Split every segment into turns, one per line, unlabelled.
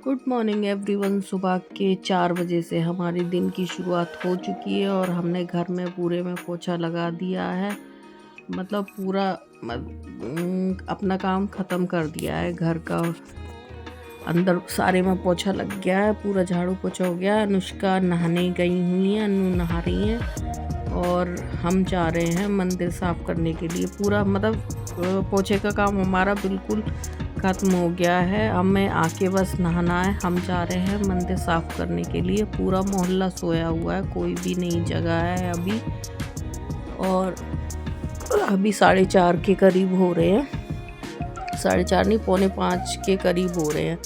Good morning everyone. सुबह के 4 बजे से हमारे दिन की शुरुआत हो चुकी है और हमने घर में पूरे में पोछा लगा दिया है। मतलब पूरा अपना काम ख़त्म कर दिया है घर का। अंदर सारे में पोछा लग गया है, पूरा झाड़ू पोछा हो गया है। अनुष्का नहाने गई हुई है, अनु नहा रही है और हम जा रहे हैं मंदिर साफ़ करने के लिए। पूरा पोछे का काम हमारा बिल्कुल ख़त्म हो गया है। अब मैं आके बस नहाना है। हम जा रहे हैं मंदिर साफ़ करने के लिए। पूरा मोहल्ला सोया हुआ है, कोई भी नहीं जगा है अभी। और अभी 4:30 के करीब हो रहे हैं, 4:30 नहीं 4:45 के करीब हो रहे हैं।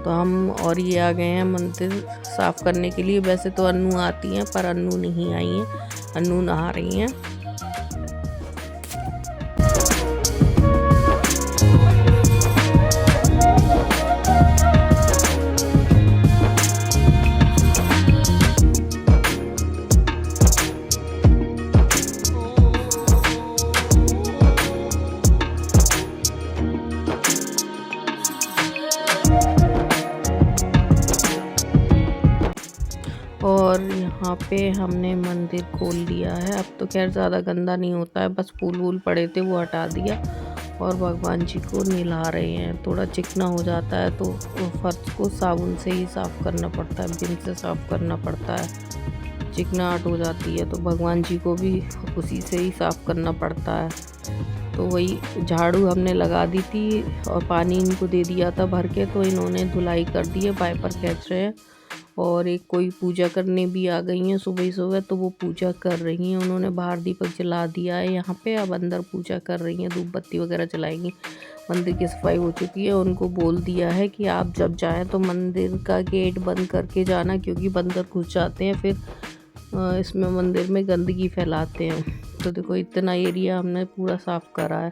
तो हम और ये आ गए हैं मंदिर साफ़ करने के लिए। वैसे तो अन्नू आती हैं पर अन्नू नहीं आई हैं, अन्नू नहा रही हैं। और यहाँ पे हमने मंदिर खोल लिया है। अब तो खैर ज़्यादा गंदा नहीं होता है, बस फूल वूल पड़े थे वो हटा दिया और भगवान जी को नहला रहे हैं। थोड़ा चिकना हो जाता है तो फर्श को साबुन से ही साफ़ करना पड़ता है, बिम से साफ़ करना पड़ता है। चिकनाहट हो जाती है तो भगवान जी को भी उसी से ही साफ़ करना पड़ता है। तो वही झाड़ू हमने लगा दी थी और पानी इनको दे दिया था भर के, तो इन्होंने धुलाई कर दी है, वाइपर खींच रहे हैं। और एक कोई पूजा करने भी आ गई हैं सुबह ही सुबह, तो वो पूजा कर रही हैं। उन्होंने बाहर दीपक जला दिया है यहाँ पे, अब अंदर पूजा कर रही हैं, धूप बत्ती वगैरह जलाएंगी। मंदिर की सफाई हो चुकी है। उनको बोल दिया है कि आप जब जाएं तो मंदिर का गेट बंद करके जाना, क्योंकि बंदर घुस जाते हैं फिर इसमें मंदिर में गंदगी फैलाते हैं। तो देखो इतना एरिया हमने पूरा साफ़ करा है।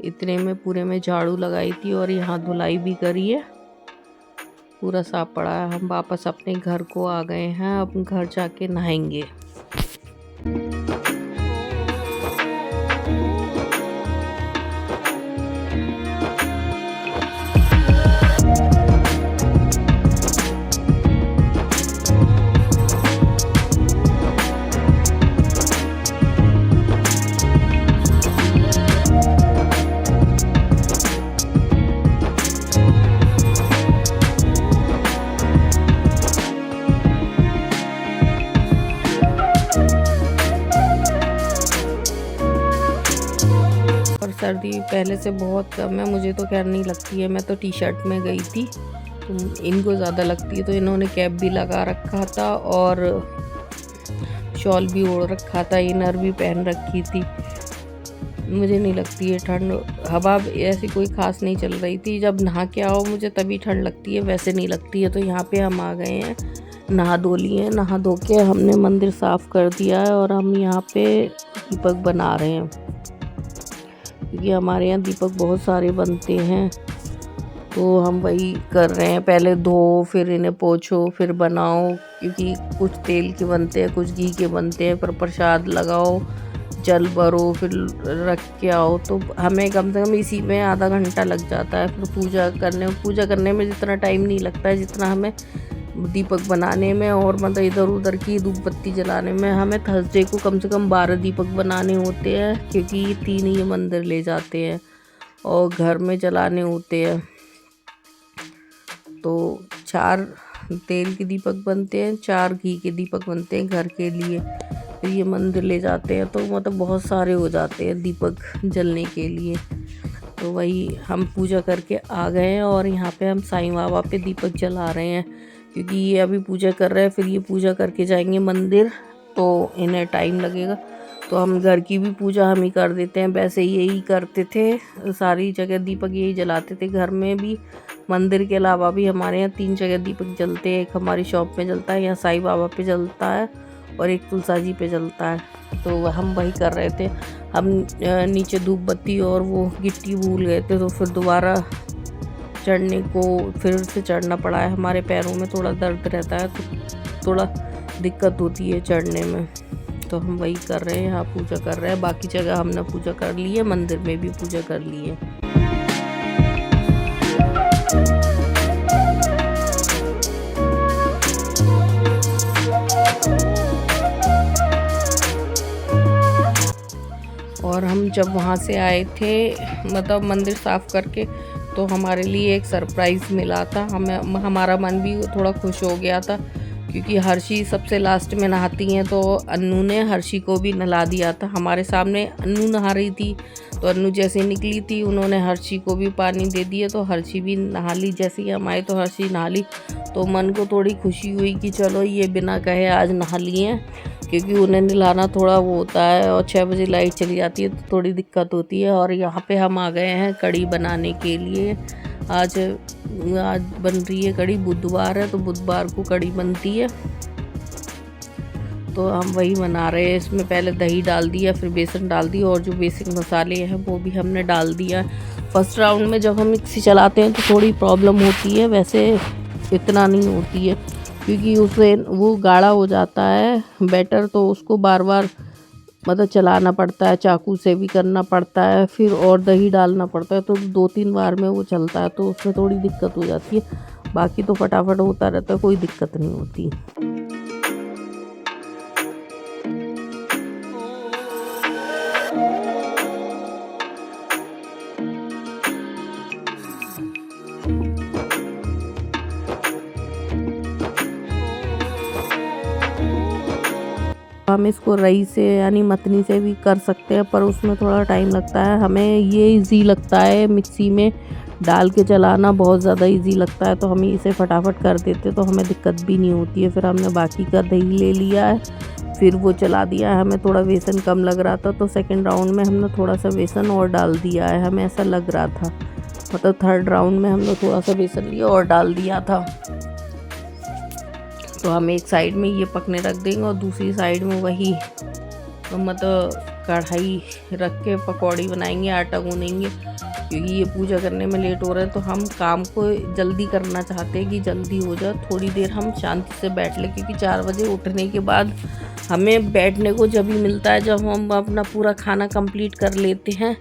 इतने में पूरे में झाड़ू लगाई थी और यहाँ धुलाई भी करी है, पूरा साफ पड़ा है। हम वापस अपने घर को आ गए हैं, अब घर जाके नहाएंगे। सर्दी पहले से बहुत कम है, मुझे तो खैर नहीं लगती है। मैं तो टी शर्ट में गई थी, तो इनको ज़्यादा लगती है। तो इन्होंने कैप भी लगा रखा था और शॉल भी ओढ़ रखा था, इनर भी पहन रखी थी। मुझे नहीं लगती है ठंड। हवा ऐसी कोई ख़ास नहीं चल रही थी। जब नहा के आओ मुझे तभी ठंड लगती है, वैसे नहीं लगती है। तो यहाँ पे हम आ गए हैं, नहा धो लिए। नहा धो के हमने मंदिर साफ़ कर दिया है और हम यहाँ पे दीपक बना रहे हैं, क्योंकि हमारे यहाँ दीपक बहुत सारे बनते हैं। तो हम वही कर रहे हैं, पहले धो फिर इन्हें पोंछो फिर बनाओ, क्योंकि कुछ तेल के बनते हैं कुछ घी के बनते हैं। पर प्रसाद लगाओ, जल भरो, फिर रख के आओ। तो हमें कम से कम इसी में आधा घंटा लग जाता है। फिर पूजा करने में जितना टाइम नहीं लगता है जितना हमें दीपक बनाने में और इधर उधर की धूप बत्ती जलाने में। हमें थर्सडे को कम से कम 12 दीपक बनाने होते हैं, क्योंकि 3 ये मंदिर ले जाते हैं और घर में जलाने होते हैं। तो 4 तेल के दीपक बनते हैं, 4 घी के दीपक बनते हैं घर के लिए। फिर ये मंदिर ले जाते हैं तो बहुत सारे हो जाते हैं दीपक जलने के लिए। तो वही हम पूजा करके आ गए हैं और यहाँ पे हम साईं बाबा पे दीपक जला रहे हैं, क्योंकि ये अभी पूजा कर रहे हैं, फिर ये पूजा करके जाएंगे मंदिर, तो इन्हें टाइम लगेगा। तो हम घर की भी पूजा हम ही कर देते हैं। वैसे यही करते थे, सारी जगह दीपक यही जलाते थे, घर में भी मंदिर के अलावा भी। हमारे यहाँ 3 जगह दीपक जलते हैं, एक हमारी शॉप में जलता है, यहाँ साईं बाबा पे जलता है और एक तुलसा जी पे जलता है। तो हम वही कर रहे थे। हम नीचे धूप बत्ती और वो गिट्टी भूल गए थे, तो फिर दोबारा चढ़ने को फिर से चढ़ना पड़ा है। हमारे पैरों में थोड़ा दर्द रहता है तो थोड़ा दिक्कत होती है चढ़ने में। तो हम वही कर रहे हैं, यहाँ पूजा कर रहे हैं। बाकी जगह हमने पूजा कर ली है, मंदिर में भी पूजा कर ली है। जब वहाँ से आए थे मतलब मंदिर साफ़ करके, तो हमारे लिए एक सरप्राइज़ मिला था। हमारा मन भी थोड़ा खुश हो गया था, क्योंकि हर्षी सबसे लास्ट में नहाती हैं, तो अन्नू ने हर्षी को भी नहला दिया था। हमारे सामने अन्नू नहा रही थी, तो अन्नू जैसे निकली थी उन्होंने हर्षी को भी पानी दे दिया, तो हर्षी भी नहा ली। जैसे ही हम आए तो हर्षी नहा ली, तो मन को थोड़ी खुशी हुई कि चलो ये बिना कहे आज नहा लिए हैं, क्योंकि उन्हें नहलाना थोड़ा वो होता है और 6 बजे लाइट चली जाती है तो थोड़ी दिक्कत होती है। और यहाँ पे हम आ गए हैं कढ़ी बनाने के लिए। आज बन रही है कढ़ी, बुधवार है तो बुधवार को कढ़ी बनती है, तो हम वही बना रहे हैं। इसमें पहले दही डाल दिया, फिर बेसन डाल दिया, और जो बेसिक मसाले हैं वो भी हमने डाल दिया। फर्स्ट राउंड में जब हम मिक्सी चलाते हैं तो थोड़ी प्रॉब्लम होती है, वैसे इतना नहीं होती है, क्योंकि उससे वो गाढ़ा हो जाता है बैटर, तो उसको बार बार मतलब चलाना पड़ता है, चाकू से भी करना पड़ता है, फिर और दही डालना पड़ता है, तो 2-3 बार में वो चलता है, तो उसमें थोड़ी दिक्कत हो जाती है। बाकी तो फटाफट होता रहता है, कोई दिक्कत नहीं होती। हम इसको रई से यानी मतनी से भी कर सकते हैं, पर उसमें थोड़ा टाइम लगता है। हमें ये इजी लगता है, मिक्सी में डाल के चलाना बहुत ज़्यादा इजी लगता है, तो हम इसे फटाफट कर देते, तो हमें दिक्कत भी नहीं होती है। फिर हमने बाकी का दही ले लिया है, फिर वो चला दिया है। हमें थोड़ा बेसन कम लग रहा था, तो सेकेंड राउंड में हमने थोड़ा सा बेसन और डाल दिया है, हमें ऐसा लग रहा था। मतलब थर्ड राउंड में हमने थोड़ा सा बेसन लिया और डाल दिया था। तो हम एक साइड में ये पकने रख देंगे और दूसरी साइड में वही मतलब कढ़ाई रख के पकौड़ी बनाएंगे, आटा गूँनेंगे, क्योंकि ये पूजा करने में लेट हो रहा है, तो हम काम को जल्दी करना चाहते हैं कि जल्दी हो जाए। थोड़ी देर हम शांति से बैठ लें, क्योंकि 4 बजे उठने के बाद हमें बैठने को जब भी मिलता है, जब हम अपना पूरा खाना कंप्लीट कर लेते हैं,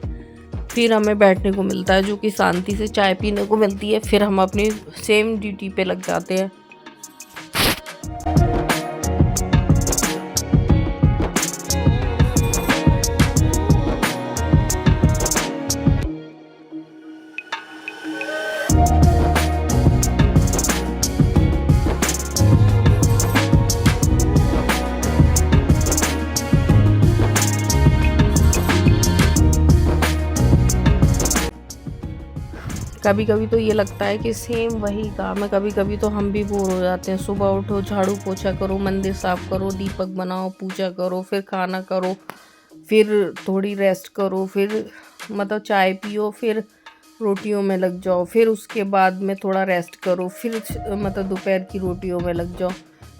फिर हमें बैठने को मिलता है, जो कि शांति से चाय पीने को मिलती है। फिर हम अपनी सेम ड्यूटी पे लग जाते हैं। कभी कभी तो ये लगता है कि सेम वही काम है, कभी कभी तो हम भी बोर हो जाते हैं। सुबह उठो, झाड़ू पोछा करो, मंदिर साफ़ करो, दीपक बनाओ, पूजा करो, फिर खाना करो, फिर थोड़ी रेस्ट करो, फिर मतलब चाय पियो, फिर रोटियों में लग जाओ, फिर उसके बाद में थोड़ा रेस्ट करो, फिर मतलब दोपहर की रोटियों में लग जाओ,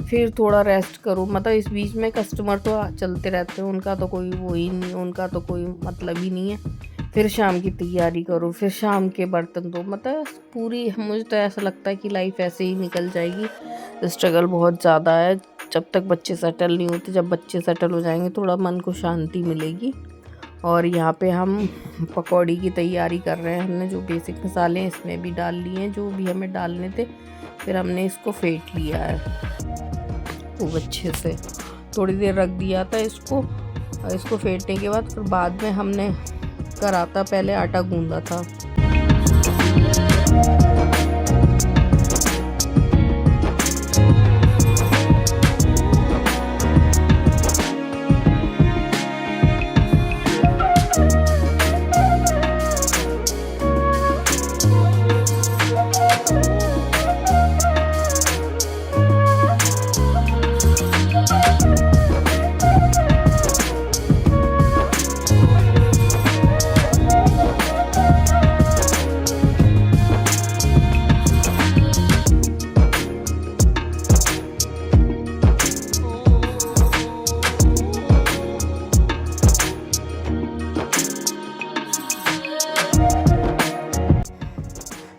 फिर थोड़ा रेस्ट करो। मतलब इस बीच में कस्टमर तो चलते रहते हैं, उनका तो कोई वो ही नहीं, उनका तो कोई मतलब ही नहीं है। फिर शाम की तैयारी करो, फिर शाम के बर्तन धो, मतलब पूरी मुझे तो ऐसा लगता है कि लाइफ ऐसे ही निकल जाएगी। स्ट्रगल बहुत ज़्यादा है जब तक बच्चे सेटल नहीं होते। जब बच्चे सेटल हो जाएंगे थोड़ा मन को शांति मिलेगी। और यहाँ पे हम पकौड़ी की तैयारी कर रहे हैं। हमने जो बेसिक मसाले हैं इसमें भी डाल लिए हैं, जो भी हमें डालने थे। फिर हमने इसको फेंट लिया है खूब अच्छे से, थोड़ी देर रख दिया था इसको। इसको फेंटने के बाद फिर बाद में हमने करा था, पहले आटा गूंदा था।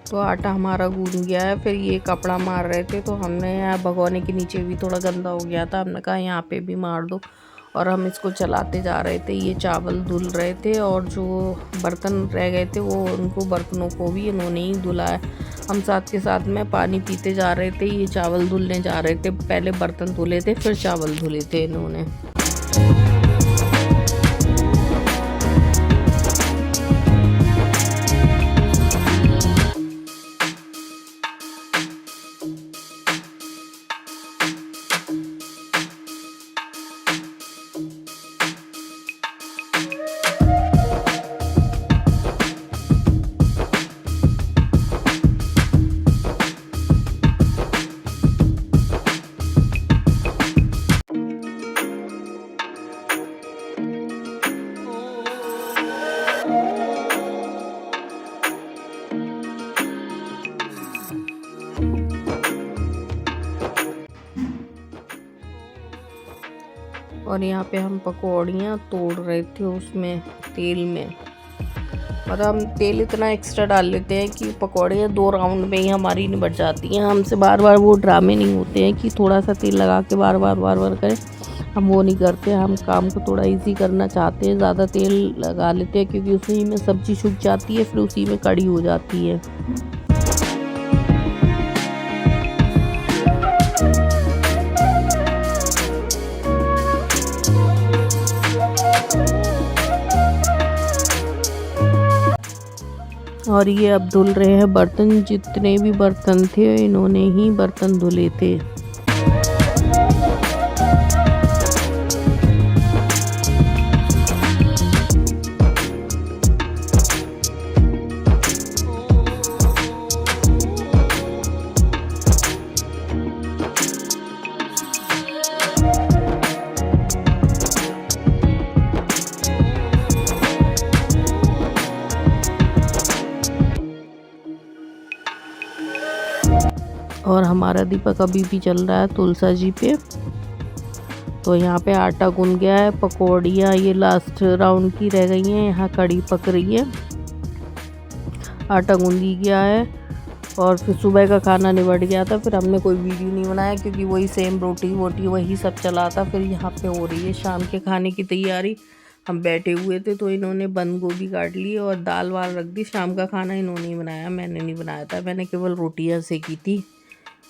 तो आटा हमारा गूंद गया है। फिर ये कपड़ा मार रहे थे, तो हमने यहाँ भगोने के नीचे भी थोड़ा गंदा हो गया था, हमने कहा यहाँ पे भी मार दो, और हम इसको चलाते जा रहे थे। ये चावल धुल रहे थे, और जो बर्तन रह गए थे वो उनको बर्तनों को भी इन्होंने ही धुला है। हम साथ के साथ में पानी पीते जा रहे थे, ये चावल धुलने जा रहे थे। पहले बर्तन धुले थे, फिर चावल धुले थे इन्होंने। और यहाँ पे हम पकौड़ियाँ तोड़ रहे थे उसमें तेल में। मतलब हम तेल इतना एक्स्ट्रा डाल लेते हैं कि पकौड़ियाँ 2 राउंड में ही हमारी निबट जाती हैं। हमसे बार बार वो ड्रामे नहीं होते हैं कि थोड़ा सा तेल लगा के बार बार करें। हम वो नहीं करते, हम काम को थोड़ा इजी करना चाहते हैं, ज़्यादा तेल लगा लेते हैं क्योंकि उसी में सब्ज़ी सूख जाती है, फिर उसी में कड़ी हो जाती है। और ये अब धुल रहे हैं बर्तन। जितने भी बर्तन थे इन्होंने ही बर्तन धुले थे। और हमारा दीपक अभी भी चल रहा है तुलसा जी पे। तो यहाँ पे आटा गूंद गया है, पकौड़ियाँ ये लास्ट राउंड की रह गई हैं, यहाँ कड़ी पक रही है, आटा गूंदी गया है। और फिर सुबह का खाना निबट गया था, फिर हमने कोई वीडियो नहीं बनाया क्योंकि वही सेम रोटी वोटी वही सब चला था। फिर यहाँ पे हो रही है शाम के खाने की तैयारी। हम बैठे हुए थे तो इन्होंने बंद गोभी काट ली और दाल वाल रख दी। शाम का खाना इन्होंने ही बनाया, मैंने नहीं बनाया था, मैंने केवल रोटियाँ सेकी थी।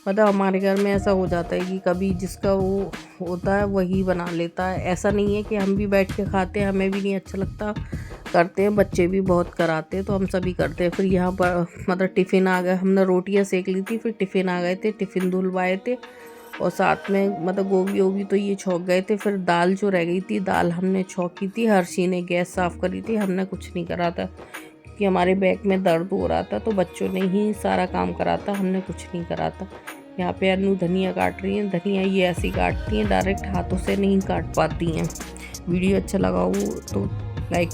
मतलब हमारे घर में ऐसा हो जाता है कि कभी जिसका वो होता है वही बना लेता है। ऐसा नहीं है कि हम भी बैठ के खाते हैं, हमें भी नहीं अच्छा लगता, करते हैं, बच्चे भी बहुत कराते हैं तो हम सभी करते हैं। फिर यहाँ पर मतलब टिफ़िन आ गए, हमने रोटियाँ सेक ली थी, फिर टिफ़िन आ गए थे, टिफ़िन धुलवाए थे और साथ में मतलब गोभी वोभी तो ये छौंक गए थे। फिर दाल जो रह गई थी, दाल हमने छौंकी थी, हर्षी ने गैस साफ़ करी थी, हमने कुछ नहीं करा था कि हमारे बैक में दर्द हो रहा था तो बच्चों ने ही सारा काम करा था, हमने कुछ नहीं करा था। यहाँ पे अनु धनिया काट रही हैं। धनिया ये ऐसी काटती हैं, डायरेक्ट हाथों से नहीं काट पाती हैं। वीडियो अच्छा लगा हो तो लाइक